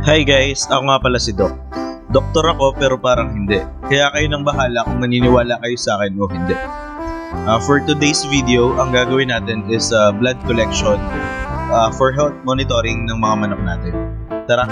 Hi guys, ako nga pala si Doc. Doktor ako pero parang hindi. Kaya kayo nang bahala kung maniniwala kayo sa akin o hindi. For today's video, ang gagawin natin is blood collection for health monitoring ng mga manok natin. Tara!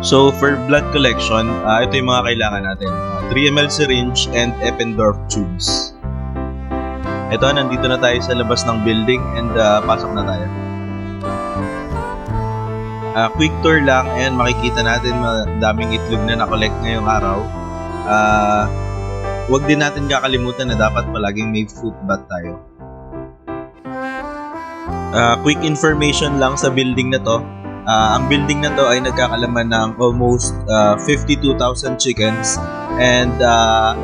So for blood collection, ito yung mga kailangan natin. 3 ml syringe and Eppendorf tubes. Ito, nandito na tayo sa labas ng building and pasok na tayo. Quick tour lang and makikita natin daming itlog na na-collect ngayong araw. Huwag din natin kakalimutan na dapat palaging may foot bath tayo. Quick information lang sa building na to. Ang building na to ay nagkakalaman ng almost 52,000 chickens and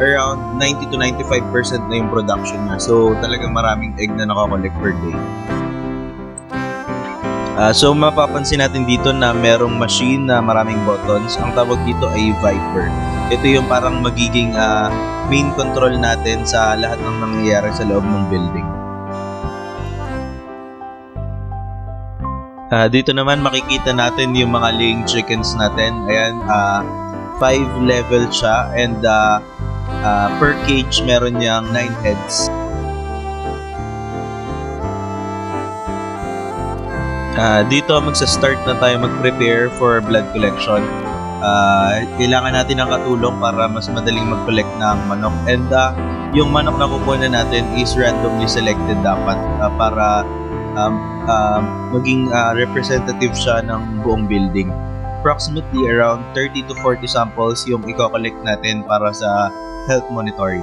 around 90 to 95% na yung production niya. So talagang maraming egg na nakakollect per day. So mapapansin natin dito na merong machine na maraming buttons. Ang tawag dito ay Viper. Ito yung parang magiging main control natin sa lahat ng nangyayari sa loob ng building. Dito naman makikita natin yung mga laying chickens natin. Ayan, 5 level siya and per cage meron niyang 9 heads. Dito magsa-start na tayo mag-prepare for blood collection. Kailangan natin ng katulong para mas madaling mag-collect ng manok. And yung manok na kukuha natin is randomly selected dapat para maging representative siya ng buong building. Approximately around 30 to 40 samples yung i-collect natin para sa health monitoring.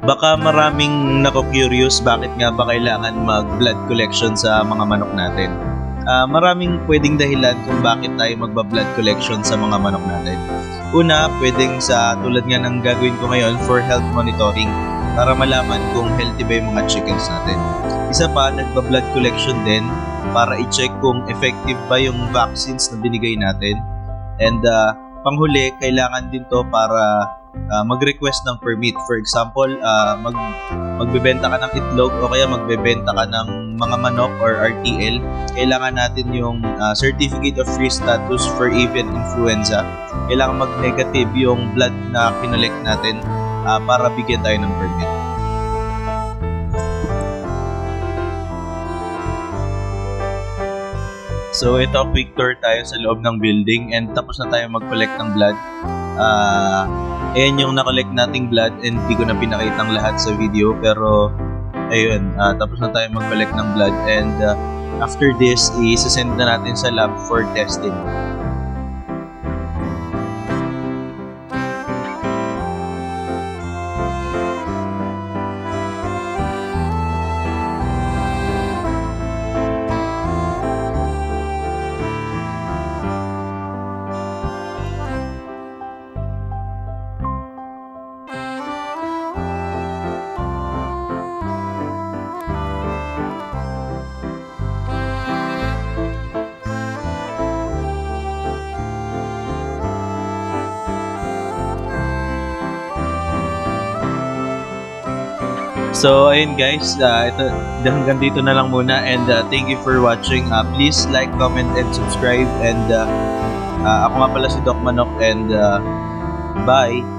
Baka maraming nako-curious bakit nga ba kailangan mag-blood collection sa mga manok natin. Maraming pwedeng dahilan kung bakit tayo magba-blood collection sa mga manok natin. Una, pwedeng sa tulad nga ng gagawin ko ngayon for health monitoring para malaman kung healthy ba yung mga chickens natin. Isa pa, nagba-blood collection din para i-check kung effective ba yung vaccines na binigay natin. And panghuli, kailangan din to para mag-request ng permit. For example, magbebenta ka ng itlog o kaya magbebenta ka ng mga manok or RTL, kailangan natin yung Certificate of Free Status for Avian Influenza. Kailangan mag-negative yung blood na kinolect natin para bigyan tayo ng permit. So ito, quick tour tayo sa loob ng building and tapos na tayo mag-collect ng blood. Ayan yung na-collect nating blood and hindi ko na pinakita ang lahat sa video, pero ayun, tapos na tayo mag-collect ng blood and after this, i-send na natin sa lab for testing. So ayun guys, hanggang dito na lang muna and thank you for watching. Please like, comment, and subscribe and ako nga pala si Doc Manok and bye!